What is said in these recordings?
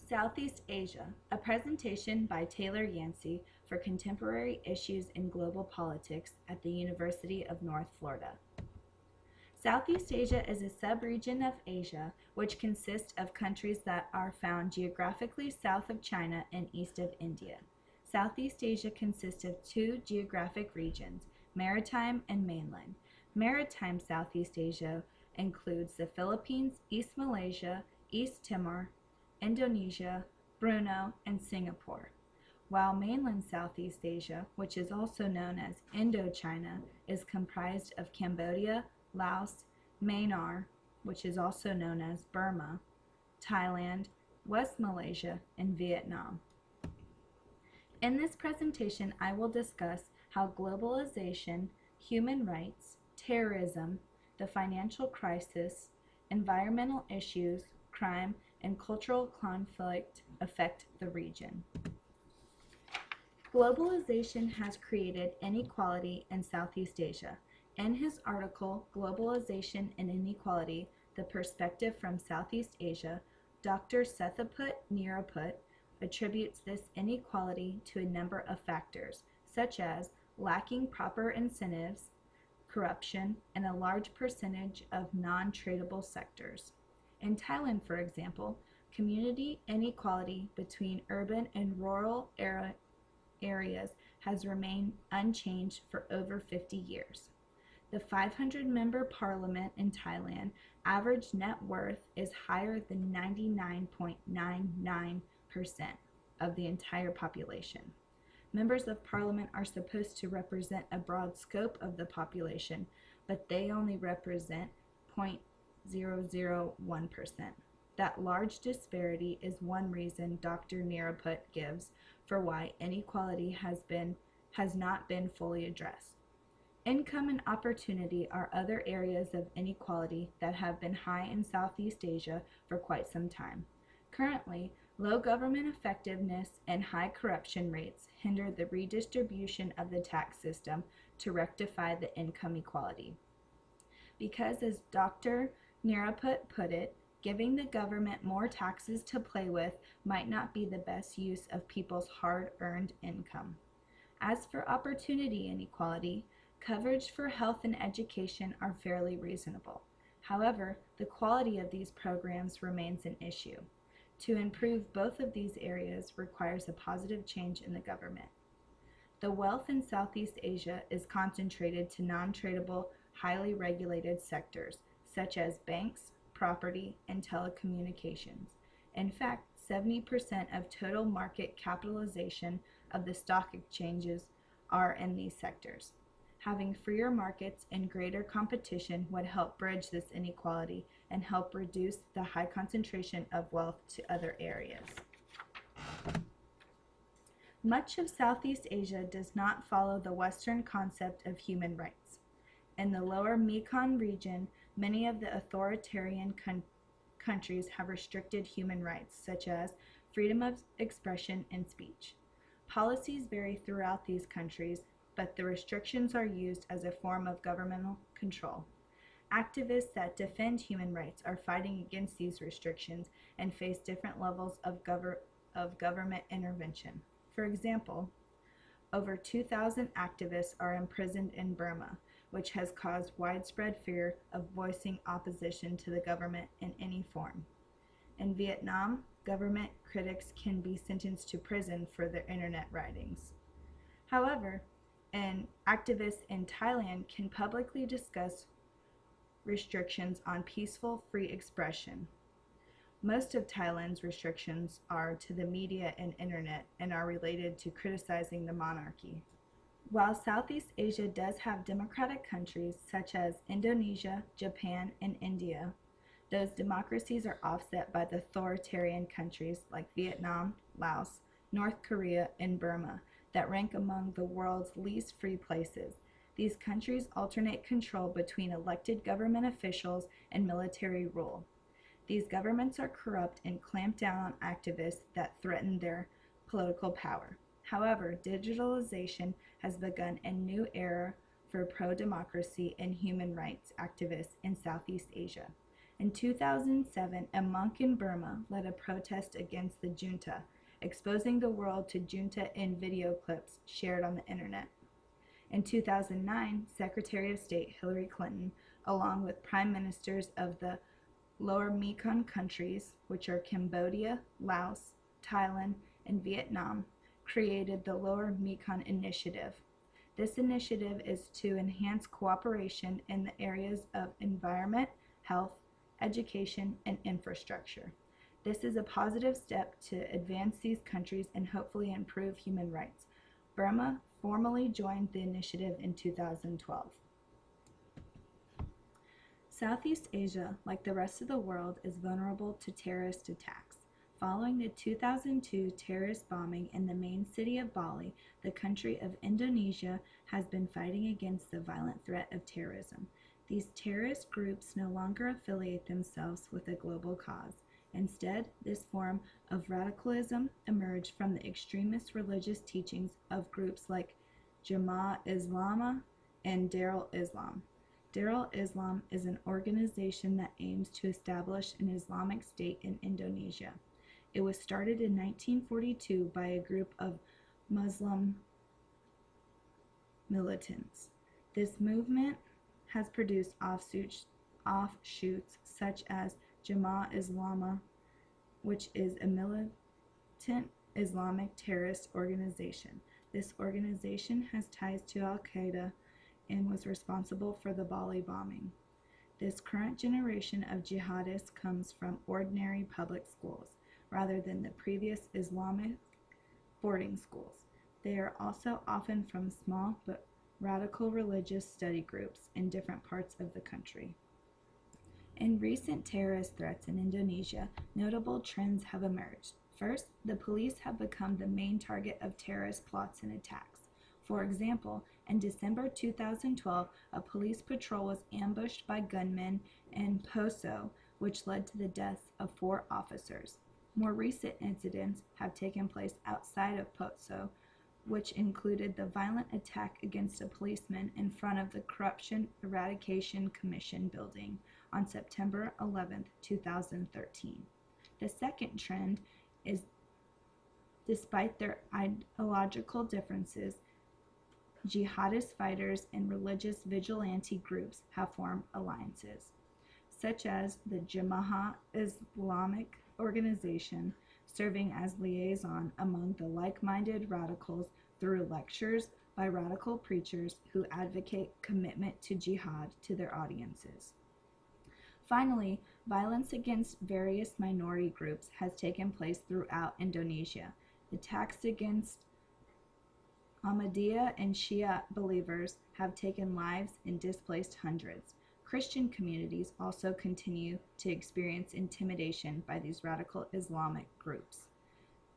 Southeast Asia, a presentation by Taylor Yancey for Contemporary Issues in Global Politics at the University of North Florida. Southeast Asia is a sub-region of Asia which consists of countries that are found geographically south of China and east of India. Southeast Asia consists of two geographic regions, maritime and mainland. Maritime Southeast Asia includes the Philippines, East Malaysia, East Timor, Indonesia, Brunei, and Singapore, while mainland Southeast Asia, which is also known as Indochina, is comprised of Cambodia, Laos, Myanmar, which is also known as Burma, Thailand, West Malaysia, and Vietnam. In this presentation, I will discuss how globalization, human rights, terrorism, the financial crisis, environmental issues, crime, and cultural conflict affect the region. Globalization has created inequality in Southeast Asia. In his article, Globalization and Inequality, The Perspective from Southeast Asia, Dr. Sethaput Niraput attributes this inequality to a number of factors, such as lacking proper incentives, corruption, and a large percentage of non-tradable sectors. In Thailand, for example, community inequality between urban and rural areas has remained unchanged for over 50 years. The 500-member parliament in Thailand average net worth is higher than 99.99% of the entire population. Members of parliament are supposed to represent a broad scope of the population, but they only represent 0.001%. That large disparity is one reason Dr. Niraput gives for why inequality has not been fully addressed. Income and opportunity are other areas of inequality that have been high in Southeast Asia for quite some time. Currently, low government effectiveness and high corruption rates hinder the redistribution of the tax system to rectify the income equality. Because, as Dr. Niraput put it, giving the government more taxes to play with might not be the best use of people's hard-earned income. As for opportunity inequality, coverage for health and education are fairly reasonable. However, the quality of these programs remains an issue. To improve both of these areas requires a positive change in the government. The wealth in Southeast Asia is concentrated to non-tradable, highly regulated sectors, such as banks, property, and telecommunications. In fact, 70% of total market capitalization of the stock exchanges are in these sectors. Having freer markets and greater competition would help bridge this inequality and help reduce the high concentration of wealth to other areas. Much of Southeast Asia does not follow the Western concept of human rights. In the lower Mekong region, many of the authoritarian countries have restricted human rights, such as freedom of expression and speech. Policies vary throughout these countries, but the restrictions are used as a form of governmental control. Activists that defend human rights are fighting against these restrictions and face different levels of government intervention. For example, over 2,000 activists are imprisoned in Burma, which has caused widespread fear of voicing opposition to the government in any form. In Vietnam, government critics can be sentenced to prison for their internet writings. However, activists in Thailand can publicly discuss restrictions on peaceful, free expression. Most of Thailand's restrictions are to the media and internet and are related to criticizing the monarchy. While Southeast Asia does have democratic countries such as Indonesia, Japan, and India, those democracies are offset by the authoritarian countries like Vietnam, Laos, North Korea, and Burma that rank among the world's least free places. These countries alternate control between elected government officials and military rule. These governments are corrupt and clamp down on activists that threaten their political power. However, digitalization has begun a new era for pro-democracy and human rights activists in Southeast Asia. In 2007, a monk in Burma led a protest against the junta, exposing the world to junta in video clips shared on the internet. In 2009, Secretary of State Hillary Clinton, along with prime ministers of the Lower Mekong countries, which are Cambodia, Laos, Thailand, and Vietnam, created the Lower Mekong Initiative. This initiative is to enhance cooperation in the areas of environment, health, education, and infrastructure. This is a positive step to advance these countries and hopefully improve human rights. Burma formally joined the initiative in 2012. Southeast Asia, like the rest of the world, is vulnerable to terrorist attacks. Following the 2002 terrorist bombing in the main city of Bali, the country of Indonesia has been fighting against the violent threat of terrorism. These terrorist groups no longer affiliate themselves with a global cause. Instead, this form of radicalism emerged from the extremist religious teachings of groups like Jemaah Islamiyah and Darul Islam. Darul Islam is an organization that aims to establish an Islamic state in Indonesia. It was started in 1942 by a group of Muslim militants. This movement has produced offshoots such as Jemaah Islamiyah, which is a militant Islamic terrorist organization. This organization has ties to Al-Qaeda and was responsible for the Bali bombing. This current generation of jihadists comes from ordinary public schools, rather than the previous Islamic boarding schools. They are also often from small but radical religious study groups in different parts of the country. In recent terrorist threats in Indonesia, notable trends have emerged. First, the police have become the main target of terrorist plots and attacks. For example, in December 2012, a police patrol was ambushed by gunmen in Poso, which led to the deaths of 4 officers. More recent incidents have taken place outside of Poso, which included the violent attack against a policeman in front of the Corruption Eradication Commission building on September 11, 2013. The second trend is, despite their ideological differences, jihadist fighters and religious vigilante groups have formed alliances, such as the Jemaah Islamic organization, serving as liaison among the like-minded radicals through lectures by radical preachers who advocate commitment to jihad to their audiences. Finally, violence against various minority groups has taken place throughout Indonesia. Attacks against Ahmadiyya and Shia believers have taken lives and displaced hundreds. Christian communities also continue to experience intimidation by these radical Islamic groups.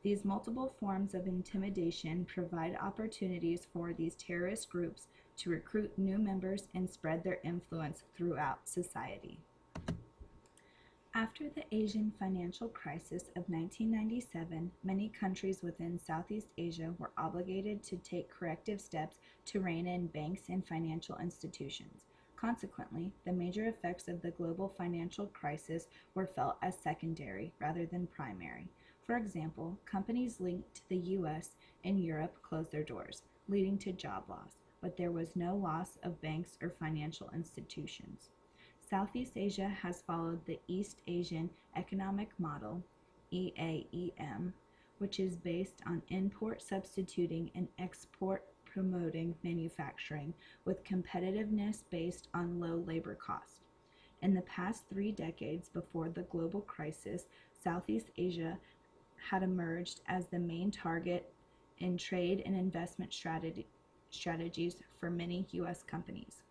These multiple forms of intimidation provide opportunities for these terrorist groups to recruit new members and spread their influence throughout society. After the Asian financial crisis of 1997, many countries within Southeast Asia were obligated to take corrective steps to rein in banks and financial institutions. Consequently, the major effects of the global financial crisis were felt as secondary rather than primary. For example, companies linked to the US and Europe closed their doors, leading to job loss, but there was no loss of banks or financial institutions. Southeast Asia has followed the East Asian Economic Model, EAEM, which is based on import substituting and export promoting manufacturing with competitiveness based on low labor cost. In the past 3 decades before the global crisis, Southeast Asia had emerged as the main target in trade and investment strategies for many U.S. companies.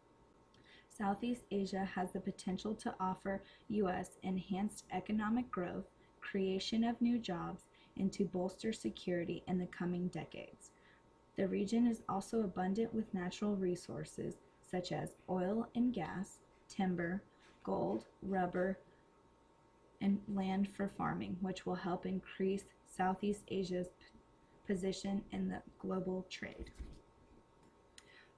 Southeast Asia has the potential to offer U.S. enhanced economic growth, creation of new jobs, and to bolster security in the coming decades. The region is also abundant with natural resources such as oil and gas, timber, gold, rubber, and land for farming, which will help increase Southeast Asia's position in the global trade.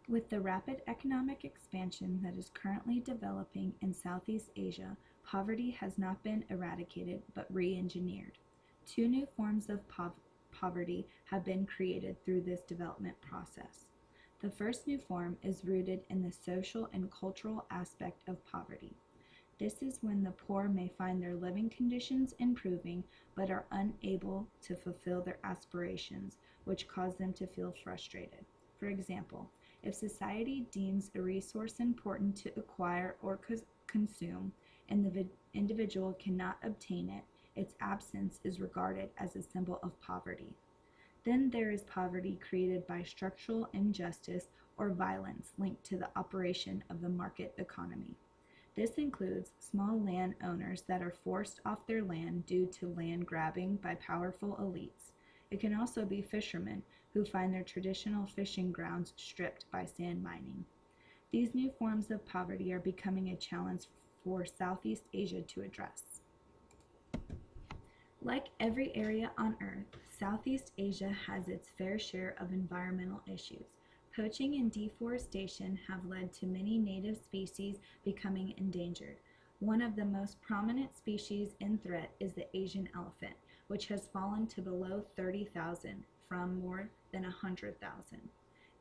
With the rapid economic expansion that is currently developing in Southeast Asia, Poverty has not been eradicated but re-engineered. Two new forms of poverty have been created through this development process. The first new form is rooted in the social and cultural aspect of poverty. This is when the poor may find their living conditions improving but are unable to fulfill their aspirations, which cause them to feel frustrated. For example, if society deems a resource important to acquire or consume, and the individual cannot obtain it, its absence is regarded as a symbol of poverty. Then there is poverty created by structural injustice or violence linked to the operation of the market economy. This includes small land owners that are forced off their land due to land grabbing by powerful elites. It can also be fishermen who find their traditional fishing grounds stripped by sand mining. These new forms of poverty are becoming a challenge for Southeast Asia to address. Like every area on Earth, Southeast Asia has its fair share of environmental issues. Poaching and deforestation have led to many native species becoming endangered. One of the most prominent species in threat is the Asian elephant, which has fallen to below 30,000 from more than 100,000.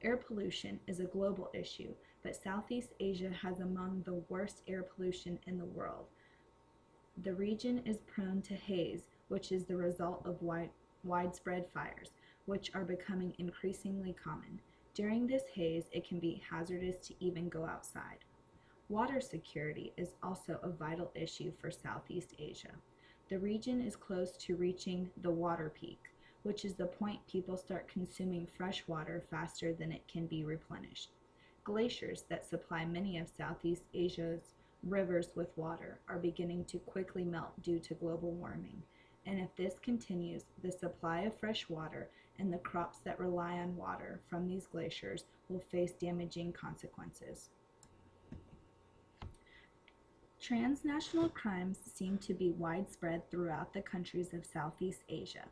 Air pollution is a global issue, but Southeast Asia has among the worst air pollution in the world. The region is prone to haze, which is the result of widespread fires, which are becoming increasingly common. During this haze, it can be hazardous to even go outside. Water security is also a vital issue for Southeast Asia. The region is close to reaching the water peak, which is the point people start consuming fresh water faster than it can be replenished. Glaciers that supply many of Southeast Asia's rivers with water are beginning to quickly melt due to global warming. And if this continues, the supply of fresh water and the crops that rely on water from these glaciers will face damaging consequences. Transnational crimes seem to be widespread throughout the countries of Southeast Asia.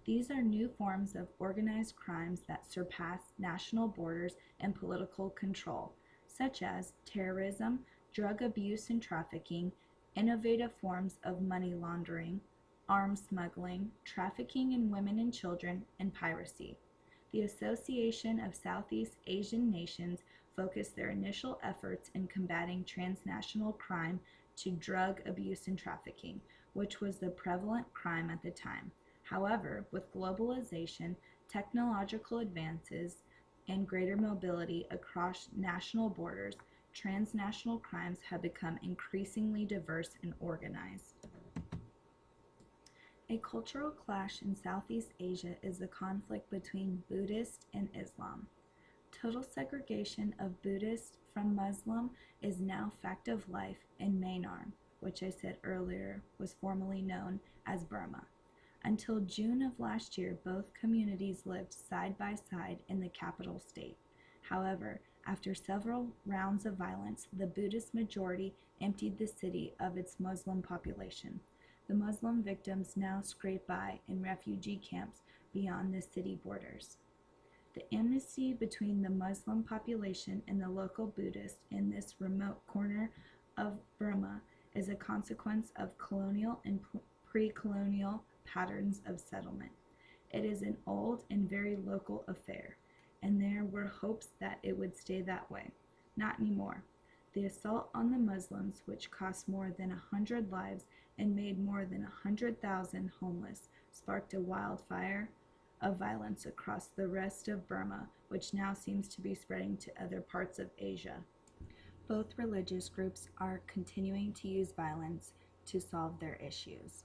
These are new forms of organized crimes that surpass national borders and political control, such as terrorism, drug abuse and trafficking, innovative forms of money laundering, arms smuggling, trafficking in women and children, and piracy. The Association of Southeast Asian Nations focused their initial efforts in combating transnational crime to drug abuse and trafficking, which was the prevalent crime at the time. However, with globalization, technological advances, and greater mobility across national borders, transnational crimes have become increasingly diverse and organized. A cultural clash in Southeast Asia is the conflict between Buddhists and Islam. Total segregation of Buddhists from Muslim is now fact of life in Myanmar, which I said earlier was formerly known as Burma. Until June of last year, both communities lived side by side in the capital state. However, after several rounds of violence, the Buddhist majority emptied the city of its Muslim population. The Muslim victims now scrape by in refugee camps beyond the city borders. The enmity between the Muslim population and the local Buddhists in this remote corner of Burma is a consequence of colonial and pre-colonial patterns of settlement. It is an old and very local affair, and there were hopes that it would stay that way. Not anymore. The assault on the Muslims, which cost more than 100 lives and made more than 100,000 homeless, sparked a wildfire of violence across the rest of Burma, which now seems to be spreading to other parts of Asia. Both religious groups are continuing to use violence to solve their issues.